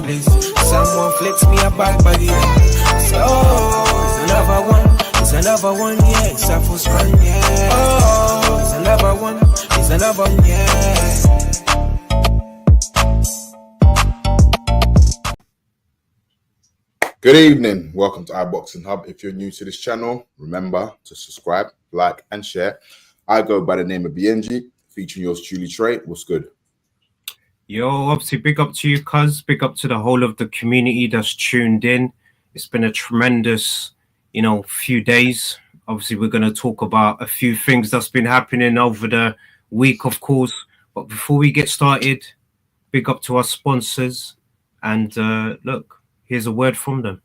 place. Someone flicks me a back body. Say, oh, it's another one. It's another one, yeah. It's a full screen, yeah. Oh, it's another one. It's another one, yeah. Good evening. Welcome to iBoxingHub. If you're new to this channel, remember to subscribe, like, and share. I go by the name of Biyenge, featuring yours truly, Tre. What's good? Yo, obviously, big up to you, cuz. Big up to the whole of the community that's tuned in. It's been a tremendous, few days. Obviously, we're going to talk about a few things that's been happening over the week, of course. But before we get started, big up to our sponsors. And look, here's a word from them.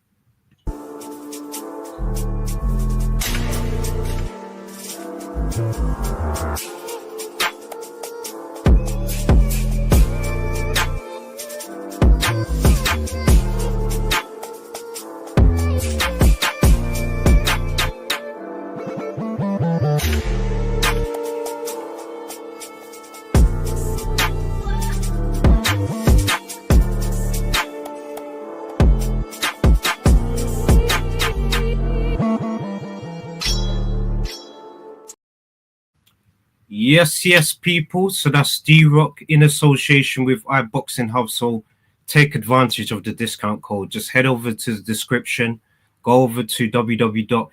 Yes, people. So that's D-Rock in association with iBoxingHub. So take advantage of the discount code. Just head over to the description, go over to www.drock.uk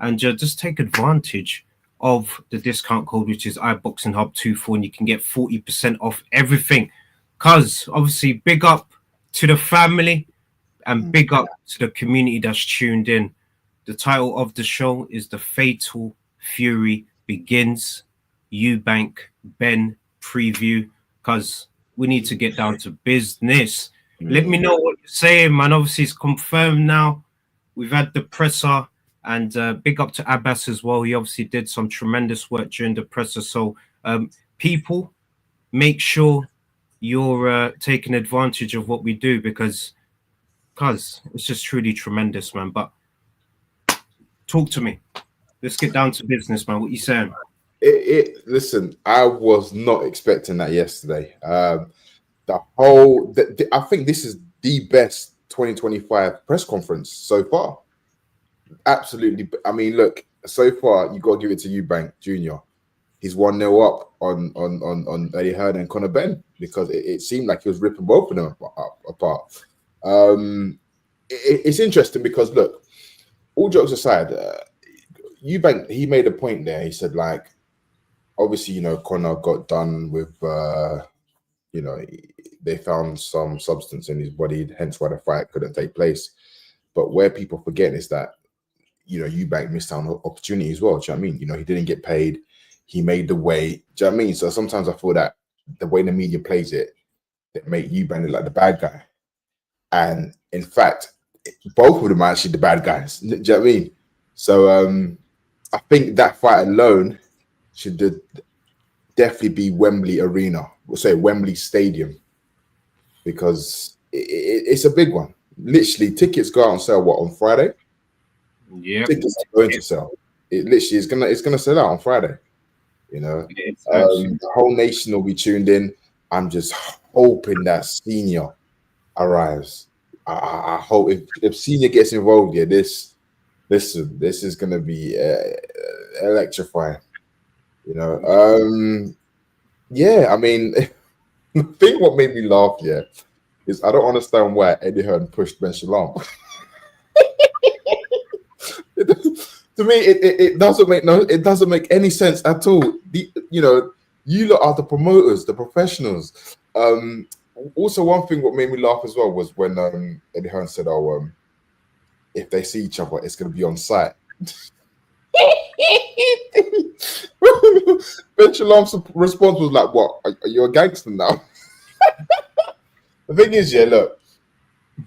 and just take advantage of the discount code, which is iBoxingHub24, and you can get 40% off everything. Cuz obviously, big up to the family and big up to the community that's tuned in. The title of the show is The Fatal Fury Begins. Eubank Ben preview, because we need to get down to business. Let me know what you're saying, man. Obviously, it's confirmed now. We've had the presser, and big up to Abbas as well. He obviously did some tremendous work during the presser. So, people, make sure you're taking advantage of what we do, because it's just truly tremendous, man. But talk to me. Let's get down to business, man. What you saying? Listen, I was not expecting that yesterday. I think this is the best 2025 press conference so far. Absolutely. I mean, look, so far you got to give it to Eubank Jr. He's 1-0 up on Eddie Hearn and Conor Benn, because it seemed like he was ripping both of them apart. It's interesting because, look, all jokes aside, Eubank, he made a point there. He said, like, obviously, Conor got done with, they found some substance in his body, hence why the fight couldn't take place. But where people forget is that, Eubank missed out on opportunity as well. Do you know what I mean? He didn't get paid. He made the weight. Do you know what I mean? So sometimes I feel that the way the media plays it, they make Eubank look like the bad guy. And in fact, both of them are actually the bad guys. Do you know what I mean? So, I think that fight alone should definitely be Wembley Arena, we'll say Wembley Stadium, because it's a big one. Literally, tickets go out on sale on Friday? Yeah, tickets are going to sell. It literally is gonna sell out on Friday. The whole nation will be tuned in. I'm just hoping that Senior arrives. I hope if Senior gets involved here, this is going to be electrifying, Yeah, I mean, the thing what made me laugh, is I don't understand why Eddie Hearn pushed Ben Shalom. To me, it doesn't make any sense at all. You lot are the promoters, the professionals. Also, one thing what made me laugh as well was when Eddie Hearn said, "Oh, if they see each other, it's going to be on site." Ben Shalom's response was like, "What? Are you a gangster now?" The thing is, look.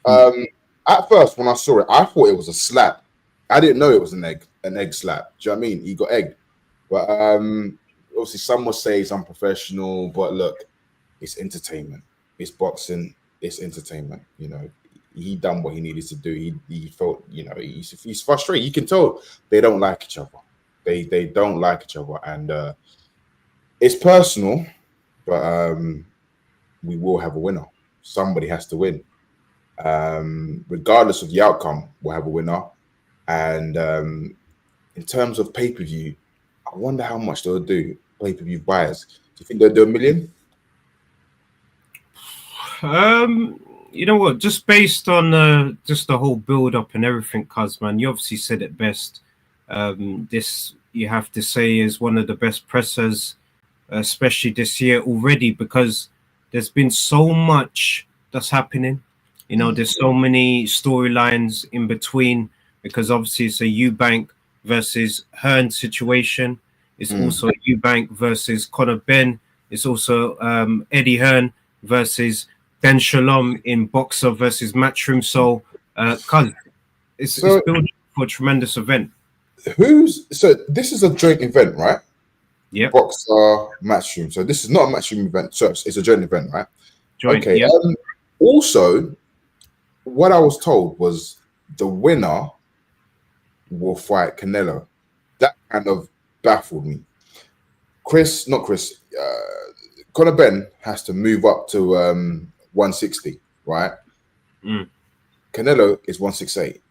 At first, when I saw it, I thought it was a slap. I didn't know it was an egg slap. Do you know what I mean? He got egged. But obviously, some will say it's unprofessional. But look, it's entertainment. It's boxing. It's entertainment. He done what he needed to do. He felt, he's frustrated. You can tell they don't like each other. They don't like each other, and it's personal. But we will have a winner. somebody has to win. Regardless of the outcome, we'll have a winner. And in terms of pay-per-view, I wonder how much they'll do pay-per-view buyers. Do you think they'll do 1 million? You know what? Just based on just the whole build-up and everything, cuz man, you obviously said it best. This you have to say is one of the best pressers, especially this year already, because there's been so much that's happening. You know, there's so many storylines in between, because obviously it's a Eubank versus Hearn situation. It's also Eubank versus Conor Benn. It's also Eddie Hearn versus Ben Shalom in Boxer versus Matchroom. So, it's building for a tremendous event. So this is a joint event, right? Yeah. Boxer, Matchroom. So this is not a Matchroom event. So it's a joint event, right? Joint, okay. Yeah. Also, what I was told was the winner will fight Canelo. That kind of baffled me. Conor Benn has to move up to 160, right? Canelo is 168.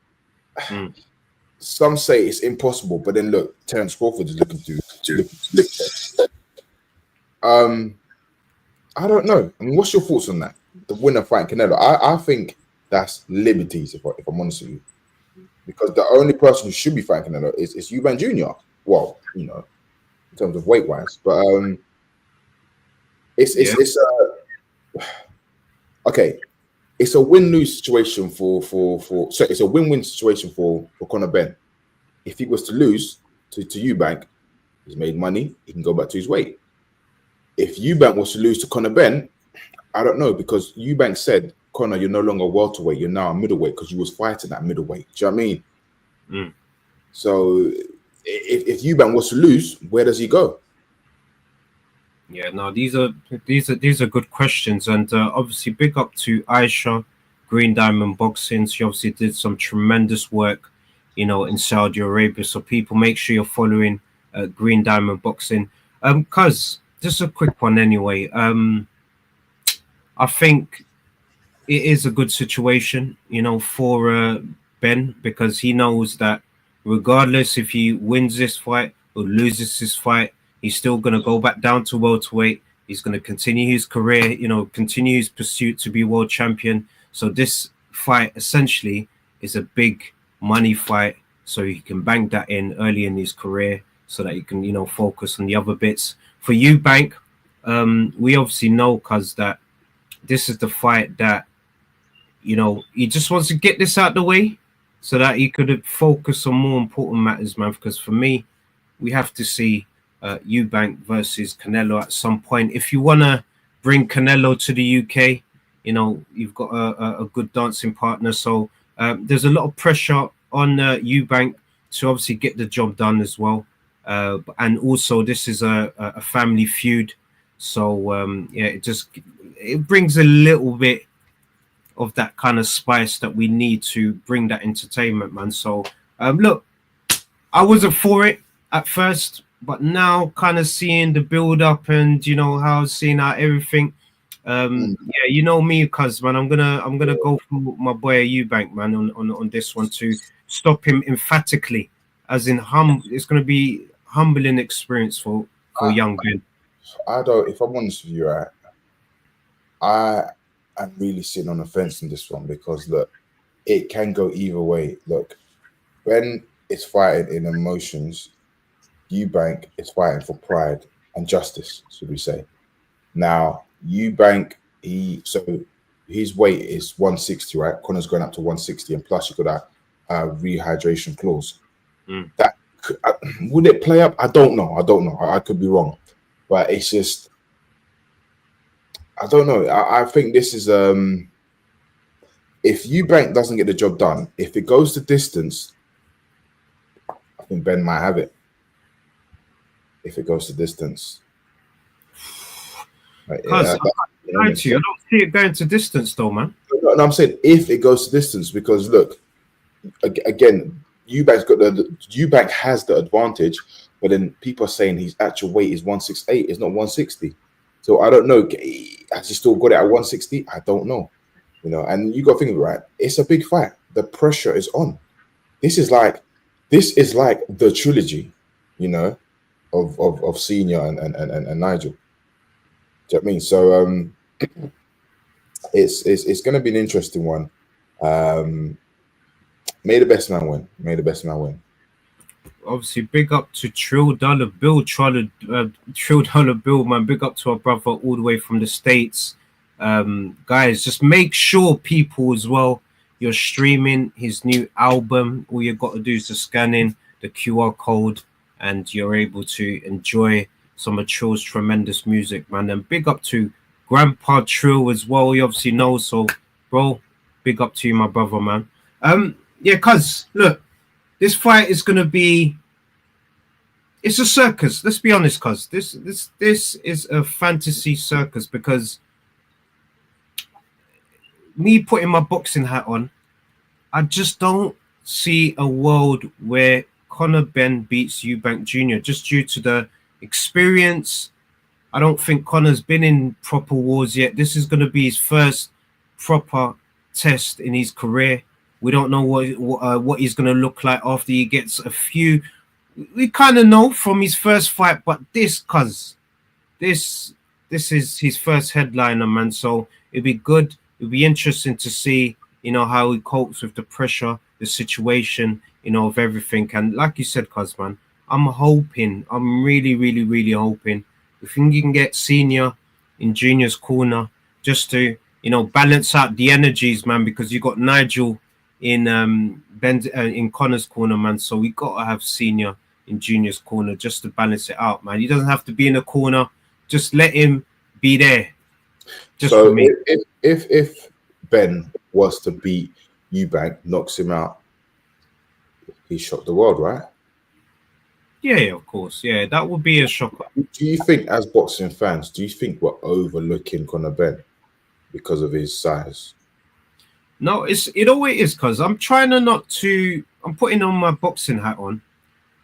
Some say it's impossible, but then look, Terence Crawford is looking to I don't know. I mean, what's your thoughts on that? The winner fighting Canelo. I think that's liberties, if I'm honest with you. Because the only person who should be fighting Canelo is Eubank Jr. Well, you know, in terms of weight wise. But okay. It's a win-lose situation it's a win-win situation for Conor Benn. If he was to lose to Eubank, he's made money, he can go back to his weight. If Eubank was to lose to Conor Benn, I don't know, because Eubank said, Conor, you're no longer welterweight, you're now a middleweight, because you was fighting at middleweight. Do you know what I mean? So if Eubank was to lose, where does he go? Yeah, no, these are good questions, and obviously big up to Aisha, Green Diamond Boxing. She obviously did some tremendous work, you know, in Saudi Arabia. So people, make sure you're following Green Diamond Boxing. Cuz just a quick one anyway. I think it is a good situation, you know, for Ben, because he knows that regardless if he wins this fight or loses this fight, he's still going to go back down to welterweight. He's going to continue his career, you know, continue his pursuit to be world champion. So this fight essentially is a big money fight, so he can bank that in early in his career so that he can, you know, focus on the other bits. For Eubank, we obviously know, cuz, that this is the fight that, you know, he just wants to get this out the way so that he could focus on more important matters, man. Because for me, we have to see Eubank versus Canelo at some point. If you want to bring Canelo to the UK, you know, you've got a good dancing partner. So there's a lot of pressure on Eubank to obviously get the job done as well. And also, this is a family feud. So, yeah, it brings a little bit of that kind of spice that we need to bring that entertainment, man. So, look, I wasn't for it at first, but now kind of seeing the build up and, you know, seeing how everything, yeah, you know me, cuz, man, I'm gonna go for my boy Eubank, man, on this one, to stop him emphatically, as in it's gonna be humbling experience for young Ben. If I'm honest with you, I'm really sitting on the fence in this one, because look, it can go either way. Look, Ben is fighting in emotions. Eubank is fighting for pride and justice, should we say. Now, Eubank, his weight is 160, right? Conor's going up to 160, and plus you got that rehydration clause. That would it play up? I don't know. I could be wrong, but it's just, I don't know. I think this is if Eubank doesn't get the job done, if it goes to distance, I think Ben might have it. If it goes to distance, I don't see it going to distance though, man. No, I'm saying if it goes to distance, because look, again, Eubank has the advantage, but then people are saying his actual weight is 168, it's not 160. So I don't know. Has he still got it at 160? I don't know. You know, and you got to think, right? It's a big fight. The pressure is on. This is like the trilogy, you know, of Senior and Nigel. Do you know what I mean? So it's going to be an interesting one. May the best man win. May the best man win. Obviously, big up to Trill Dollar Bill, Trill Dollar Bill, man. Big up to our brother all the way from the States. Guys, just make sure people as well, you're streaming his new album. All you got to do is to scan in the QR code and you're able to enjoy some of Trill's tremendous music, man. And big up to Grandpa Trill as well. You obviously know, so bro, big up to you, my brother, man. Yeah, cuz look, this fight is gonna be, it's a circus. Let's be honest, cuz this is a fantasy circus, because me putting my boxing hat on, I just don't see a world where Conor Benn beats Eubank Jr. just due to the experience. I don't think Conor's been in proper wars yet. This is going to be his first proper test in his career. We don't know what he's going to look like after he gets a few. We kind of know from his first fight, but this is his first headliner, man. So it'd be good. It'd be interesting to see, you know, how he copes with the pressure, the situation, you know, of everything. And like you said, cuz, man, I'm really, really, really hoping if you can get Senior in Junior's corner just to, you know, balance out the energies, man, because you got Nigel in in Conor's corner, man. So we got to have Senior in Junior's corner just to balance it out, man. He doesn't have to be in the corner. Just let him be there. Just so for me. If Ben was to beat Eubank, knocks him out, he shocked the world, right? Yeah, of course. Yeah, that would be a shocker. Do you think, as boxing fans, do you think we're overlooking Conor Benn because of his size? No, it always is, cuz I'm trying to not to. I'm putting on my boxing hat on.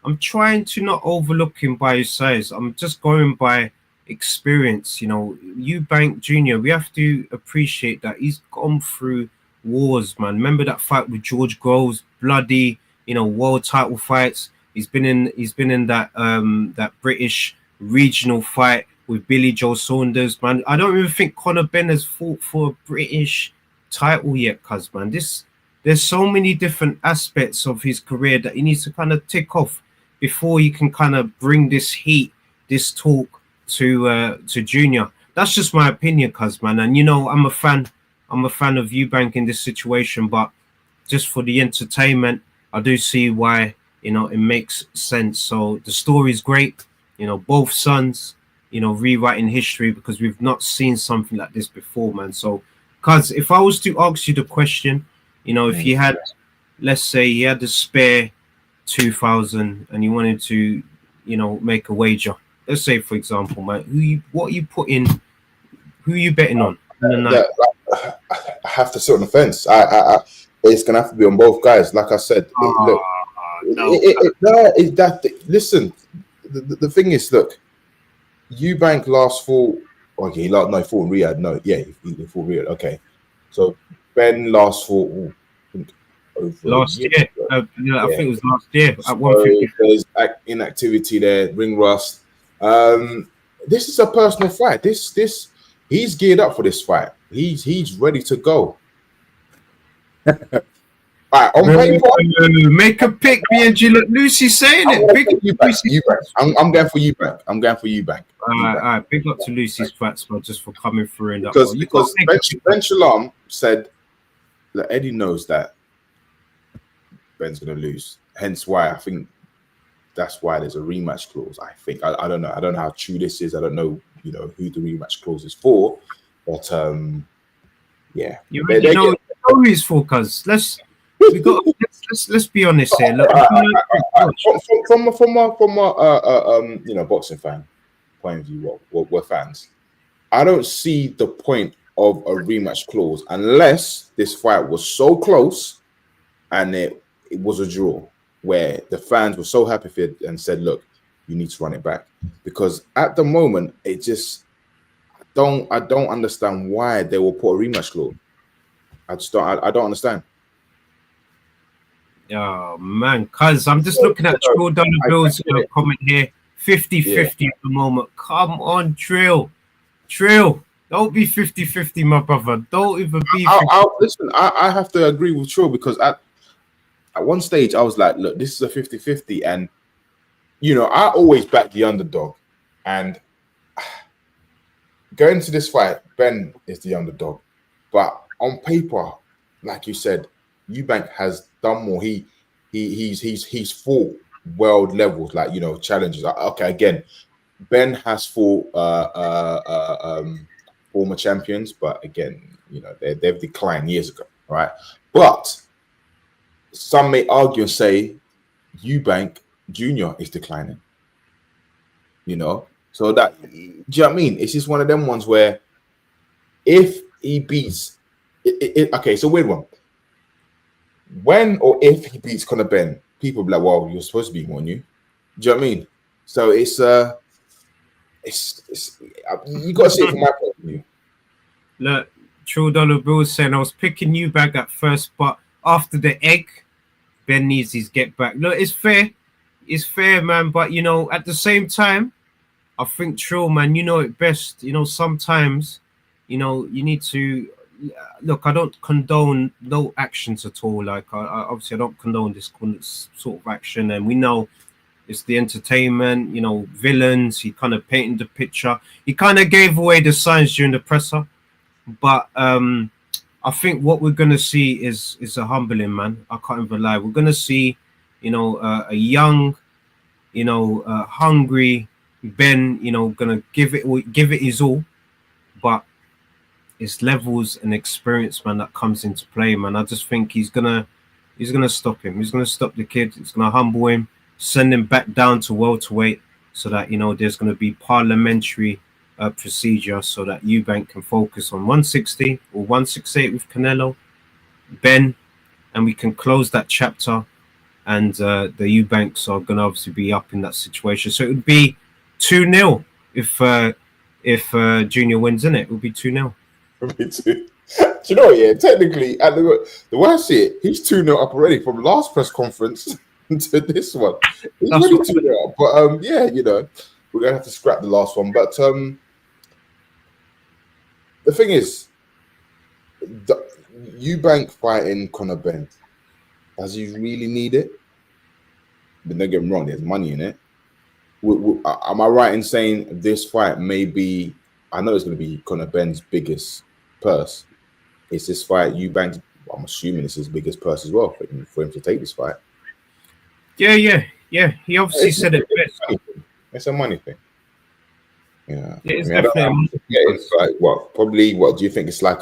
I'm trying to not overlook him by his size. I'm just going by experience. You know, Eubank Jr., we have to appreciate that he's gone through wars, man. Remember that fight with George Groves, bloody, you know, world title fights. He's been in that that British regional fight with Billy Joe Saunders, man. I don't even think Conor Benn has fought for a British title yet, cuz, man. There's so many different aspects of his career that he needs to kind of tick off before he can kind of bring this heat, this talk to Junior. That's just my opinion, cuz, man. And you know, I'm a fan of Eubank in this situation, but just for the entertainment, I do see why, you know, it makes sense. So the story's great, you know, both sons, you know, rewriting history, because we've not seen something like this before, man. So, cuz, if I was to ask you the question, you know, if you had, let's say he had to spare 2,000 and you wanted to, you know, make a wager, let's say, for example, man, who are you betting on? I have to sit on the fence. It's gonna have to be on both guys. Like I said, listen, the thing is, look, Eubank last fought. Okay, he fought in Riyadh. No, yeah, he fought Riyadh. Okay, so Ben last fought last year. I think it was last year at so 150. there's inactivity there, ring rust. This is a personal fight. This he's geared up for this fight. He's ready to go. All right, on paper, make a pick, Biyenge. Look, Lucy's saying it. Eubank. I'm going for Eubank. All right. Big up to Lucy's facts, man, just for coming through in that. Because Ben Shalom said that Eddie knows that Ben's going to lose. Hence why I think that's why there's a rematch clause. I think I don't know. I don't know how true this is. I don't know, you know, who the rematch clause is for. But yeah, you know who it's for, cuz. Let's be honest here. Look, from a you know, boxing fan point of view, we're fans. I don't see the point of a rematch clause unless this fight was so close and it was a draw where the fans were so happy for it and said, look, you need to run it back. Because at the moment, it just, don't understand why they will put a rematch clause. I don't understand. Oh man, cuz I'm just looking at Trill Dollar Bill's comment here. 50-50 at the moment. Come on, Trill. Don't be 50-50, my brother. Don't even be 50. Listen, I have to agree with Trill, because at one stage I was like, look, this is a 50-50, and you know, I always back the underdog, and going to this fight, Ben is the underdog, but on paper, like you said, Eubank has done more. He's fought world levels, like, you know, challenges. Okay, again, Ben has fought former champions, but again, you know, they've declined years ago, right? But some may argue and say Eubank Jr. is declining, you know. So that, do you know what I mean? It's just one of them ones where if he beats, okay, it's a weird one. When or if he beats Conor Ben, people will be like, well, you're supposed to be on you. Do you know what I mean? So it's you got to see it from my point of view. Look, True Dollar Bill saying I was picking you back at first, but after the egg, Ben needs his get back. Look, it's fair, man. But you know, at the same time, I think Trill, man, you know it best. You know, sometimes, you know, you need to look. I don't condone no actions at all. Like, obviously, I don't condone this sort of action, and we know it's the entertainment. You know, villains. He kind of painted the picture. He kind of gave away the signs during the presser, but I think what we're gonna see is a humbling, man. I can't even lie. We're gonna see, you know, a young, you know, hungry Ben, you know, gonna give it his all, but it's levels and experience, man, that comes into play, man. I just think he's gonna stop him. He's gonna stop the kid. He's gonna humble him, send him back down to welterweight, so that, you know, there's gonna be parliamentary procedure, so that Eubank can focus on 160 or 168 with Canelo, Ben, and we can close that chapter. And the Eubanks are gonna obviously be up in that situation, so it would be 2-0 if Junior wins, in it. It would be 2-0. Me too. Do you know what? Yeah, technically, the way I see it, he's 2-0 up already from last press conference to this one. He's already 2-0 up. But yeah, you know, we're gonna have to scrap the last one. But the thing is, Eubank fighting Conor Ben, does he really need it? But don't get me wrong, there's money in it. Am I right in saying this fight may be, I know it's going to be Conor Ben's biggest purse. Is this fight Eubank? I'm assuming it's his biggest purse as well for him to take this fight. Yeah. He obviously said it best. It's a money thing. Yeah. It's definitely. It's like what? Probably what? Do you think it's like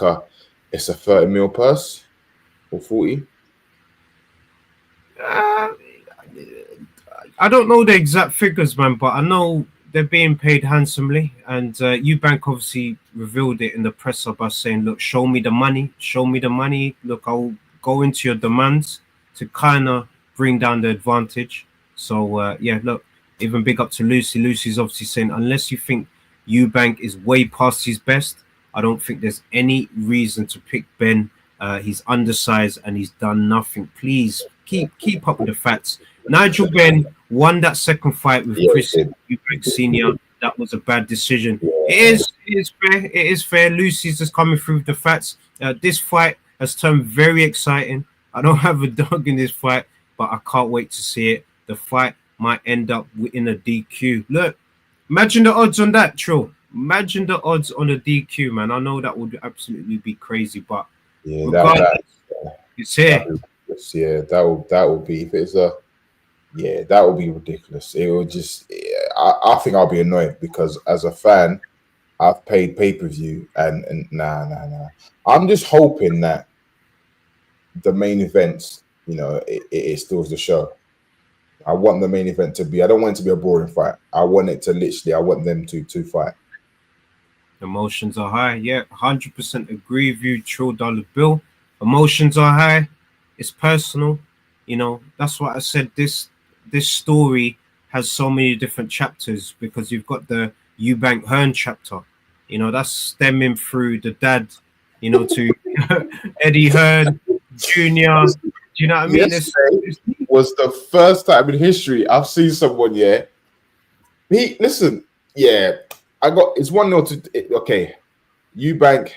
it's a 30 mil purse or 40? I don't know the exact figures, man, but I know they're being paid handsomely. And Eubank obviously revealed it in the presser by saying, look, show me the money. Look, I'll go into your demands to kind of bring down the advantage. So, yeah, look, even big up to Lucy. Lucy's obviously saying, unless you think Eubank is way past his best, I don't think there's any reason to pick Ben. He's undersized and he's done nothing. Please keep up with the facts. Nigel Ben won that second fight with Chris Eubank Sr. That was a bad decision. It is fair. Lucy's just coming through with the facts. This fight has turned very exciting. I don't have a dog in this fight, but I can't wait to see it. The fight might end up in a DQ. Look, imagine the odds on that, Trill. Imagine the odds on a DQ, man. I know that would absolutely be crazy, but it's here. That would be, if it's that would be ridiculous. It would just, I think I'll be annoyed, because as a fan, I've paid pay-per-view and nah. I'm just hoping that the main events, you know, it steals the show. I want the main event to be, I don't want it to be a boring fight. I want it to literally, I want them to fight. Emotions are high. Yeah, 100% agree with you, Trill Dollar Bill. Emotions are high. It's personal. You know, that's what I said. This story has so many different chapters, because you've got the Eubank Hearn chapter. You know, that's stemming through the dad, you know, to Eddie Hearn Jr. Do you know what I mean? Yesterday was the first time in history I've seen someone, listen, it's 1-0 to, okay, Eubank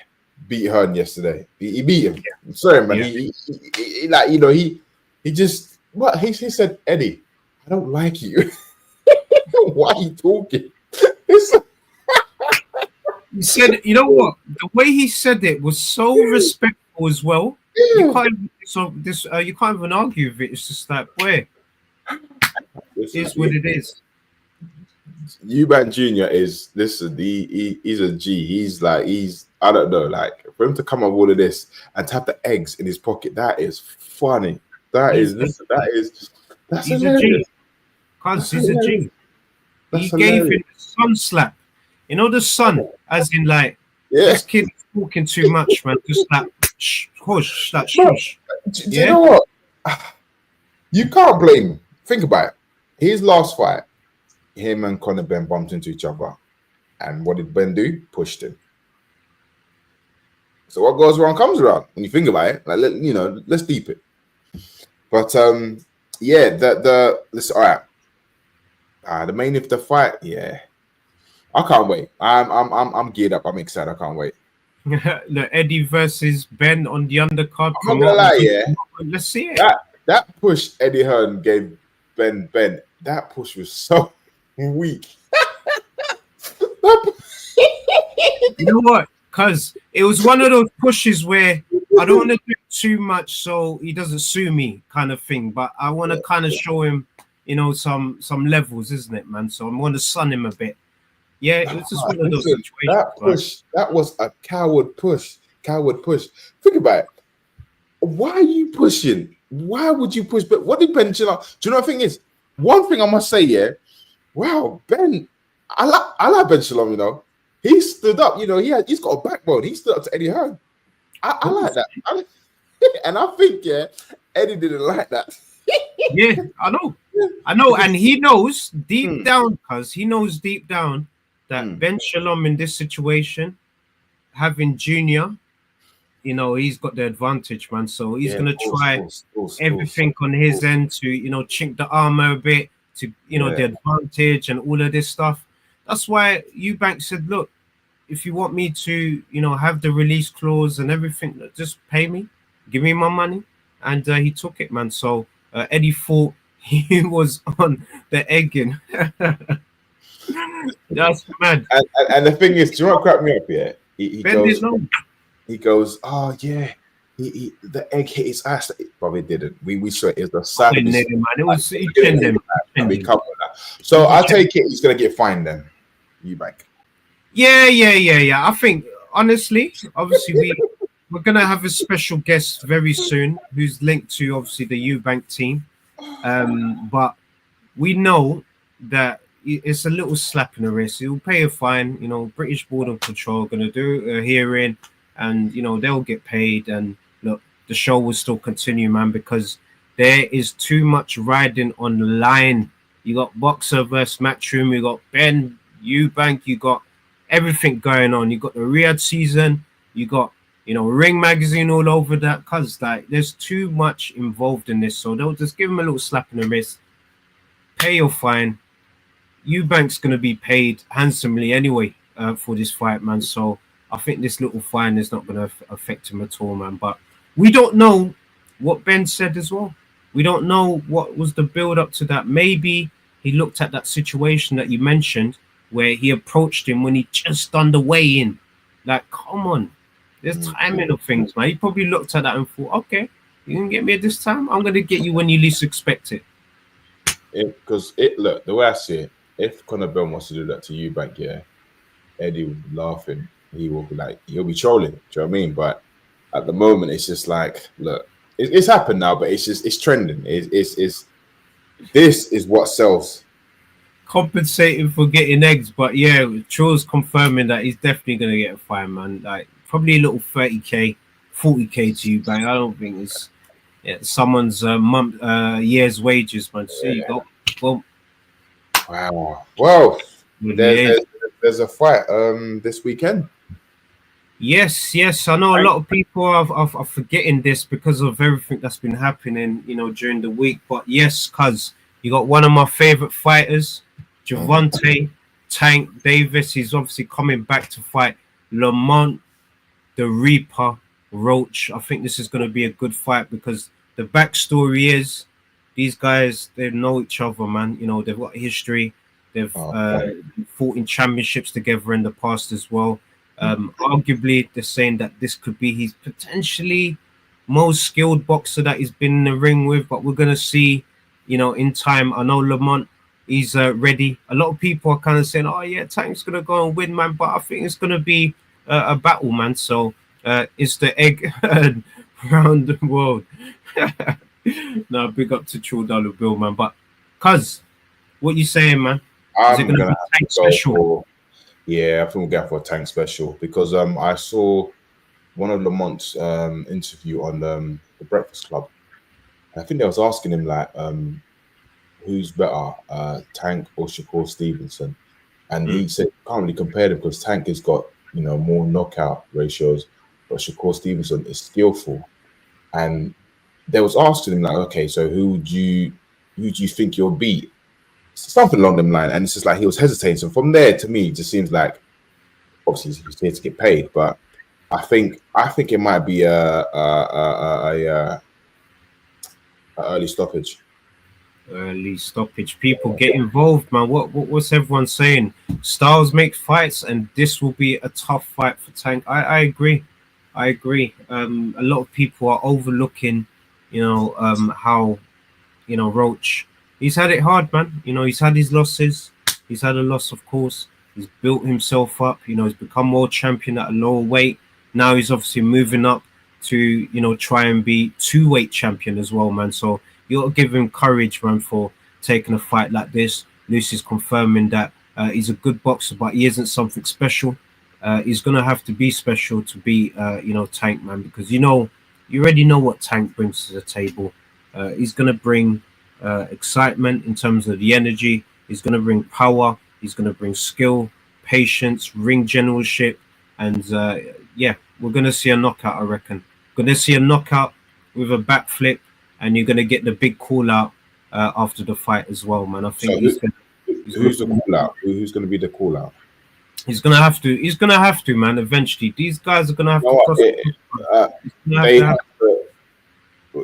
beat Hearn yesterday. He beat him. I'm sorry, man. He like, you know, he just, what, he said, Eddie, I don't like you. Why are you talking? He said, you know what? The way he said it was so respectful as well. You can't even argue with it. It's just like, boy, it's what it is. Eubank Jr. is, listen, he's a G. He's I don't know, like, for him to come up with all of this and to have the eggs in his pocket, that is funny. That's He's hilarious. Because he's a G. That's He gave him the sun slap. You know, the sun, as in like, this kid is talking too much, man. Just like, hush, like, shush. Do you know what? You can't blame him. Think about it. His last fight, him and Conor Ben bumped into each other. And what did Ben do? Pushed him. So what goes around comes around. When you think about it, like, you know, let's deep it. But listen, all right. The main of the fight, I can't wait. I'm geared up. I'm excited. I can't wait. The Eddie versus Ben on the undercard. I'm not gonna lie, Let's see it. That push Eddie Hearn gave Ben, that push was so weak. You know what? Because it was one of those pushes where I don't want to do too much so he doesn't sue me kind of thing, but I want to kind of show him, you know, some levels, isn't it, man? So I'm going to sun him a bit. Yeah, it's just one of those situations. That was a coward push. Think about it. Why are you pushing? Why would you push? But what did Ben chill out? Do you know the thing is? One thing I must say, wow, Ben, I like Ben Shalom, you know. He stood up, you know, he's got a backbone. He stood up to Eddie Hearn. I like that. And I think, Eddie didn't like that. Yeah, I know. And he knows deep down, because he knows deep down that Ben Shalom in this situation, having Junior, you know, he's got the advantage, man. So he's going to try everything on his end to, you know, chink the armor a bit, to, you know, the advantage and all of this stuff. That's why Eubank said, look, if you want me to, you know, have the release clause and everything, just pay me, give me my money. And he took it, man. So Eddie thought he was on the egging. That's mad. And the thing is, do you know what cracked me up? He goes, oh yeah, the egg hit his ass. It probably didn't. We saw it. It was the saddest. It was he pinned him. So I take it he's gonna get fined then. Eubank. Yeah. I think honestly, obviously we're gonna have a special guest very soon who's linked to obviously the Eubank team. But we know that it's a little slap in the wrist. He'll pay a fine. You know, British Border Control are gonna do a hearing, and you know they'll get paid. And look, the show will still continue, man, because there is too much riding on the line. You got Boxer versus Matchroom. You got Ben Eubank. You got everything going on. You got the Riyadh season. You got, you know, Ring Magazine all over that. Cause like there's too much involved in this. So they'll just give him a little slap in the wrist. Pay your fine. Eubank's gonna be paid handsomely anyway for this fight, man. So I think this little fine is not gonna affect him at all, man. But we don't know what Ben said as well. We don't know what was the build up to that. Maybe he looked at that situation that you mentioned where he approached him when he just done the weigh-in. Like, come on. There's timing of things, man. He probably looked at that and thought, okay, you can get me at this time. I'm going to get you when you least expect it. Because look, the way I see it, if Conor Ben wants to do that to Eubank, Eddie will be laughing. He will be like, he'll be trolling. Do you know what I mean? But at the moment, it's just like, look, it's happened now, but it's trending. This is what sells. Compensating for getting eggs, but yeah, Troll's confirming that he's definitely going to get a fine, man. Like probably a little 30k, 40k to Eubank. I don't think it's someone's year's wages, man. So you go. Boom. Wow. Well, there's there's a fight this weekend. Yes, I know a lot of people are forgetting this because of everything that's been happening, during the week. But yes, cuz you got one of my favorite fighters, Javante Tank Davis. He's obviously coming back to fight Lamont the Reaper Roach. I think this is going to be a good fight because the backstory is these guys, they know each other, man. They've got history. They've fought in championships together in the past as well. Arguably, they're saying that this could be his potentially most skilled boxer that he's been in the ring with, but we're going to see, in time. I know Lamont, he's ready. A lot of people are kind of saying, oh, yeah, Tank's going to go and win, man, but I think it's going to be a battle, man. So it's the egg around the world. No, big up to True Dollar Bill, man. But, cuz, what you saying, man? Is it going to be Tank special? Yeah, I think we'll go for a Tank special because I saw one of Lamont's interview on the Breakfast Club. I think they was asking him like, who's better, Tank or Shakur Stevenson? And he said can't really compare them because Tank has got more knockout ratios, but Shakur Stevenson is skillful. And they was asking him like, okay, so who do you think you'll beat? Something along them line, and it's just like he was hesitating. So from there, to me, it just seems like obviously he's here to get paid, but I think it might be a early stoppage. Early stoppage. People get involved, man. What's everyone saying? Styles make fights, and this will be a tough fight for Tank. I agree. A lot of people are overlooking, how, Roach. He's had it hard, man. He's had his losses. He's had a loss, of course. He's built himself up. He's become world champion at a lower weight. Now he's obviously moving up to, try and be 2-weight champion as well, man. So you got to give him courage, man, for taking a fight like this. Lucy's confirming that he's a good boxer, but he isn't something special. He's going to have to be special to be, Tank, man, because, you already know what Tank brings to the table. He's going to bring excitement in terms of the energy. He's going to bring power. He's going to bring skill, patience, ring generalship, and we're going to see a knockout. I reckon. Going to see a knockout with a backflip, and you're going to get the big call out after the fight as well, man. I think who's the call out? Who's going to be the call out? He's going to have to. He's going to have to, man. Eventually, these guys are going to have to.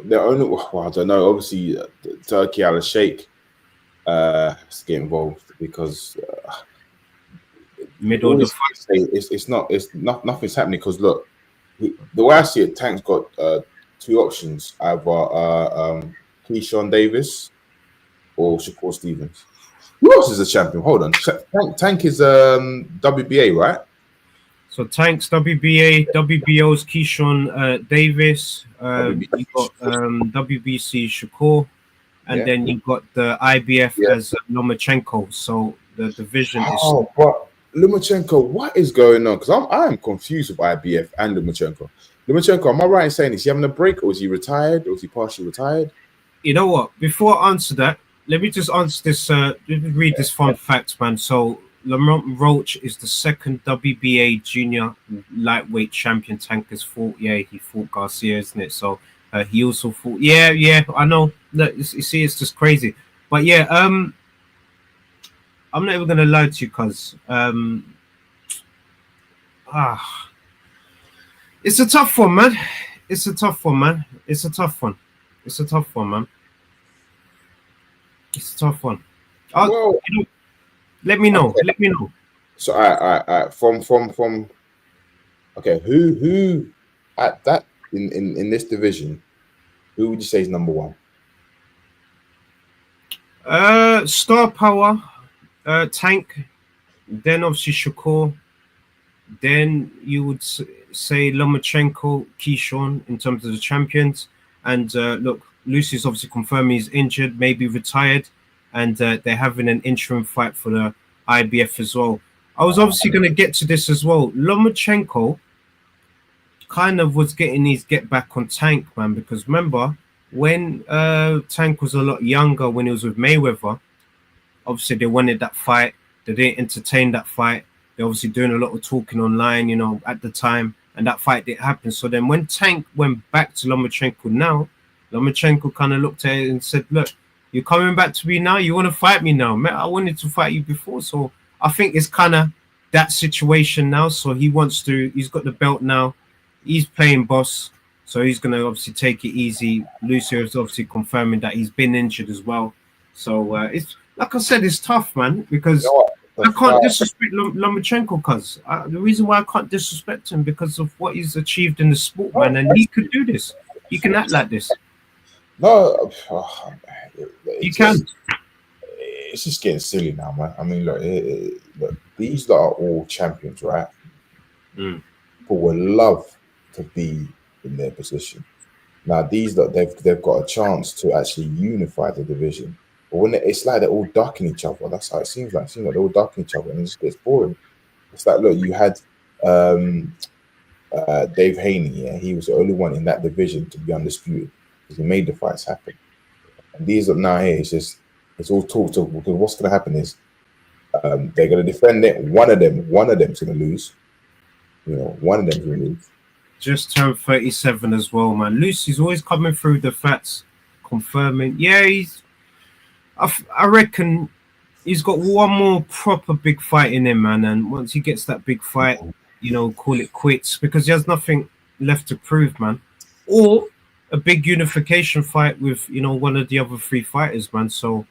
The only, I don't know. Obviously, Turkey Al Sheikh has to get involved because middle of the fight. It's nothing's happening because look, the way I see it, Tank's got two options: either Keyshawn Davis or Shakur Stevens. Who else is a champion? Hold on, Tank is WBA, right? So Tank's WBA, WBO's Keyshawn Davis, you got WBC Shakur, and then you got the IBF as Lomachenko. So the division is. Oh, but Lomachenko, what is going on? Because I am confused with IBF and Lomachenko. Lomachenko, am I right in saying is he having a break, or is he retired, or is he partially retired? You know what? Before I answer that, let me just answer this. Let me read this fun fact, man. So Lamont Roach is the second WBA junior lightweight champion Tank has fought. Yeah, he fought Garcia, isn't it? So he also fought. Yeah, I know. Look, you see, it's just crazy. But yeah, I'm not even gonna lie to you, cuz it's a tough one, man. It's a tough one, man. Well, let me know. Okay. Let me know. So, I from okay, who at that in this division, who would you say is number one? Star power, Tank, then obviously Shakur, then you would say Lomachenko, Keyshawn in terms of the champions, and look, Lucy's obviously confirmed he's injured, maybe retired, and they're having an interim fight for the IBF as well. I was obviously going to get to this as well. Lomachenko kind of was getting his get back on Tank, man, because remember when Tank was a lot younger, when he was with Mayweather, obviously they wanted that fight. They didn't entertain that fight. They're obviously doing a lot of talking online, you know, at the time, and that fight didn't happen. So then when Tank went back to Lomachenko now, Lomachenko kind of looked at it and said, look, you're coming back to me now? You want to fight me now? Man, I wanted to fight you before. So I think it's kind of that situation now. So he's got the belt now. He's playing boss. So he's going to obviously take it easy. Lucio is obviously confirming that he's been injured as well. So it's, like I said, it's tough, man, because I can't disrespect Lomachenko, cuz the reason why I can't disrespect him because of what he's achieved in the sport, man, and he could do this. He can act like this. No, You can. It's just getting silly now, man. I mean, look, these lot are all champions, right? People would love to be in their position. Now, these lot, they've got a chance to actually unify the division. But when it's like they're all ducking each other, that's how it seems like. It seems like they're all ducking each other, and it just gets boring. It's like, look, you had Dave Haney, yeah, he was the only one in that division to be undisputed because he made the fights happen. And these are now here, it's all talk because what's going to happen is they're going to defend it. One of them's going to lose. You know, one of them's going to lose. Just turned 37 as well, man. Lucy's always coming through the facts, confirming. Yeah, I reckon he's got one more proper big fight in him, man. And once he gets that big fight, you know, call it quits because he has nothing left to prove, man. Or a big unification fight with, you know, one of the other three fighters, man. So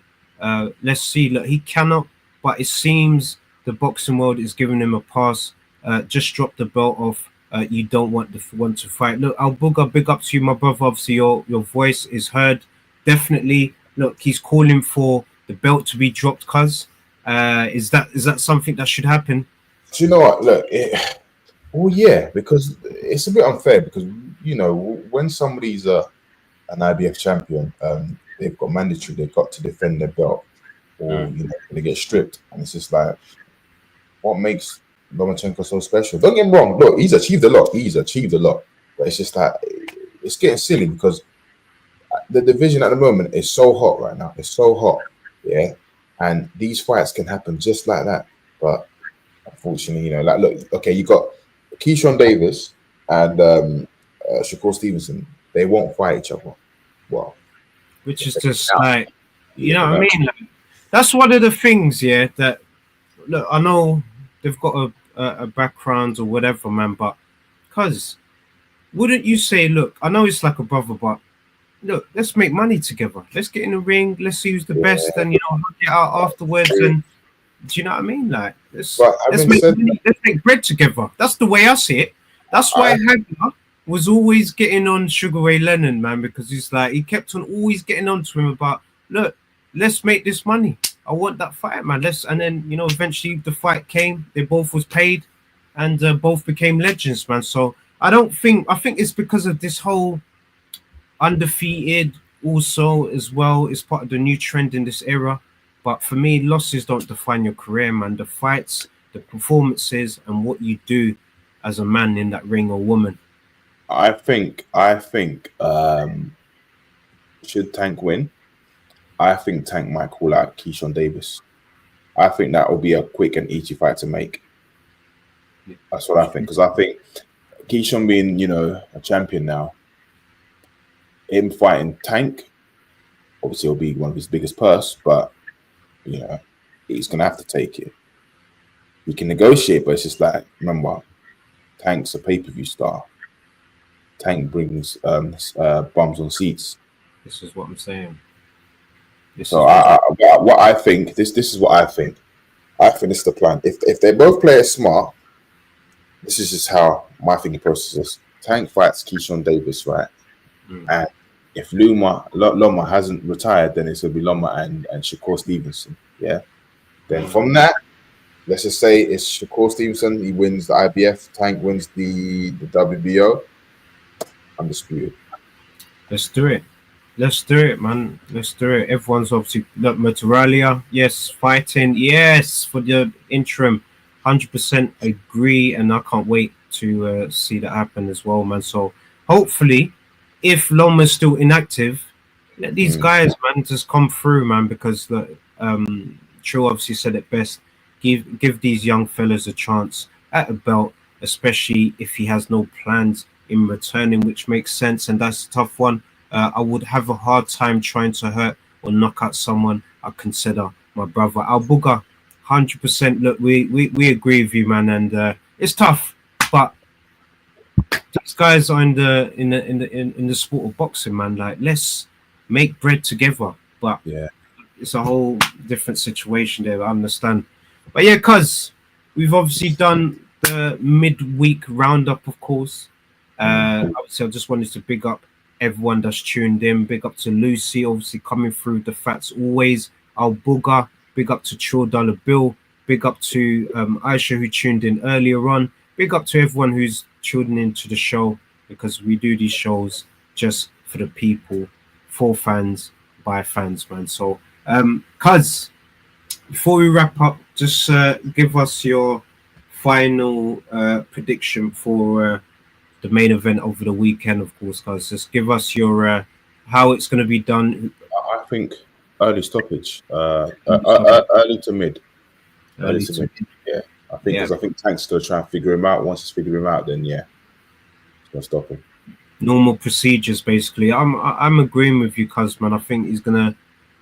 let's see. Look, he cannot, but it seems the boxing world is giving him a pass. Just drop the belt off. You don't want to fight. Look, Al Booger, big up to you, my brother. Obviously, your voice is heard. Definitely. Look, he's calling for the belt to be dropped, cuz. Is that something that should happen? Do you know what? Look, yeah, because it's a bit unfair because, you know, when somebody's an IBF champion, they've got mandatory, they've got to defend their belt or, you know, they get stripped. And it's just like, what makes Lomachenko so special? Don't get me wrong. Look, he's achieved a lot. But it's just like, it's getting silly because the division at the moment is so hot right now. It's so hot, yeah. And these fights can happen just like that. But unfortunately, you know, like, look, okay, you got Keyshawn Davis and Shakur Stevenson. They won't fight each other. Well, which is just like, you know what I mean? Like, that's one of the things, yeah, that, look, I know they've got a background or whatever, man, but cuz wouldn't you say, look, I know it's like a brother, but look, let's make money together. Let's get in the ring. Let's see who's the best, and, you know, get out afterwards. And do you know what I mean? Like, let's make bread together. That's the way I see it. That's why Hagler was always getting on Sugar Ray Leonard, man, because he's like, he kept on always getting on to him about, look, let's make this money. I want that fight, man. And then, you know, eventually the fight came. They both was paid, and both became legends, man. So I think it's because of this whole undefeated also as well is part of the new trend in this era. But for me, losses don't define your career, man. The fights, the performances, and what you do as a man in that ring or woman. I think should Tank win, I think Tank might call out Keyshawn Davis. I think that will be a quick and easy fight to make. That's what I think, because I think Keyshawn being, you know, a champion now, him fighting Tank, obviously it'll be one of his biggest purse, but, you know, he's going to have to take it. He can negotiate, but it's just like, remember, Tank's a pay-per-view star. Tank brings bums on seats. This is what I'm saying. What I think, this is what I think. I think this is the plan. If they both play it smart, this is just how my thinking process is. Tank fights Keyshawn Davis, right? And if Loma hasn't retired, then it's going to be Loma and Shakur Stevenson, yeah? Then from that, let's just say it's Shakur Stevenson, he wins the IBF, Tank wins the WBO, undisputed. Let's do it, man. Let's do it. Everyone's obviously, look, Maturalia, yes, fighting, yes, for the interim, 100% agree, and I can't wait to see that happen as well, man. So hopefully, if Loma's still inactive, let these guys, man, just come through, man, because True obviously said it best. give these young fellas a chance at a belt, especially if he has no plans in returning, which makes sense, and that's a tough one. I would have a hard time trying to hurt or knock out someone I consider my brother. Al Booger, 100%. Look, we agree with you, man, and it's tough, but these guys are in the sport of boxing, man. Like, let's make bread together. But Yeah. it's a whole different situation there. I understand. But yeah, cuz we've obviously done the midweek roundup, of course. Obviously, I just wanted to big up everyone that's tuned in. Big up to Lucy, obviously coming through the facts always. Al Booger, big up to Chill Dollar Bill. Big up to Aisha, who tuned in earlier on. Big up to everyone who's tuning into the show, because we do these shows just for the people, for fans, by fans, man. So, cuz, before we wrap up, just give us your final prediction for the main event over the weekend, of course, guys. Just give us your how it's going to be done. I think early stoppage, early to mid. Early to mid. Yeah, I think because I think Tank's still trying to figure him out. Once he's figured him out, then yeah, it's gonna stop him. Normal procedures, basically. I'm agreeing with you, cuz, man. I think he's gonna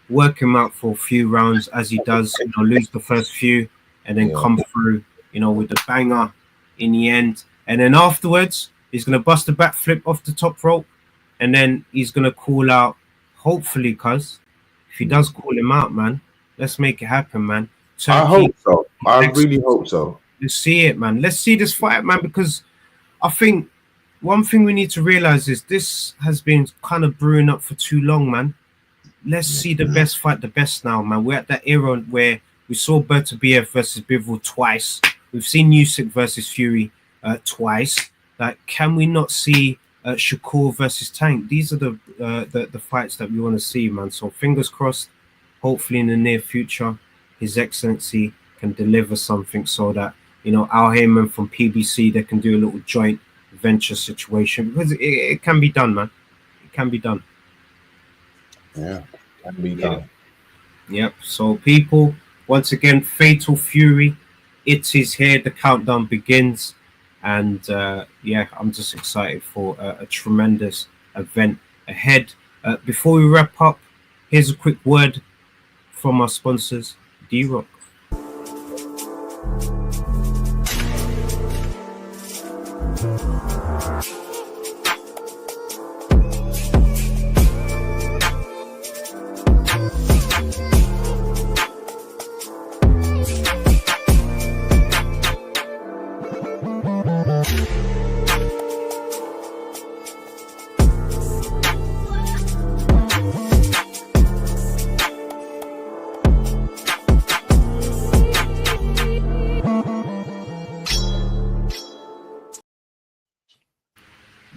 work him out for a few rounds, as he does. You know, lose the first few and then come through, you know, with the banger in the end, and then afterwards he's gonna bust a backflip off the top rope, and then he's gonna call out. Hopefully, cuz, if he does call him out, man, let's make it happen, man. I hope so. I really hope so. Let's see it, man. Let's see this fight, man, because I think one thing we need to realize is this has been kind of brewing up for too long, man. Let's see the best fight the best now, man. We're at that era where we saw Berta BF versus Bivol twice. We've seen Usyk versus Fury twice. Like, can we not see Shakur versus Tank? These are the fights that we want to see, man. So fingers crossed. Hopefully in the near future, His Excellency can deliver something so that, you know, Al Heyman from PBC, they can do a little joint venture situation, because it can be done, man. It can be done. Yeah, can be done. Yep. So people, once again, Fatal Fury, it is here. The countdown begins, and yeah, I'm just excited for a tremendous event ahead. Before we wrap up, here's a quick word from our sponsors, D-Rock.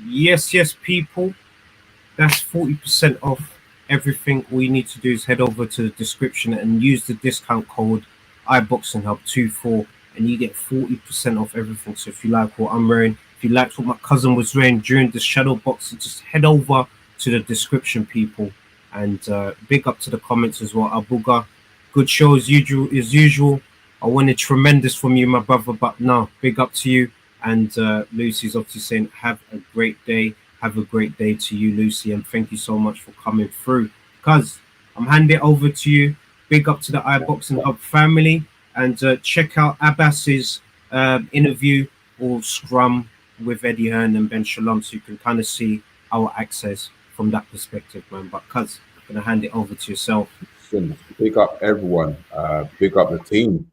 Yes, people. That's 40% off everything. All you need to do is head over to the description and use the discount code iBoxingHub24, and you get 40% off everything. So if you like what I'm wearing, if you liked what my cousin was wearing during the shadow boxing, just head over to the description, people. And big up to the comments as well. Abuga, good show as usual. I wanted tremendous from you, my brother, but no, big up to you. And Lucy's obviously saying, have a great day. Have a great day to you, Lucy. And thank you so much for coming through. Cuz, I'm handing it over to you. Big up to the iBoxingHub family. And check out Abbas's interview or scrum with Eddie Hearn and Ben Shalom, so you can kind of see our access from that perspective, man. But Cuz, I'm going to hand it over to yourself. Big up everyone. Big up the team.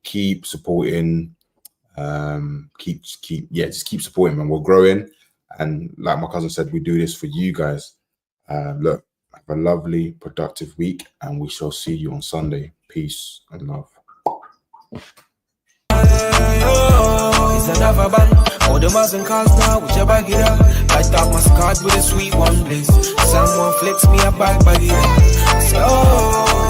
Keep supporting. Just keep supporting, man. We're growing, and like my cousin said, we do this for you guys. Look, have a lovely, productive week, and we shall see you on Sunday. Peace and love. It's another band. All the mass and cars now, whichever get up. I start my card with a sweet one, please. Someone flex me a bag, say, oh.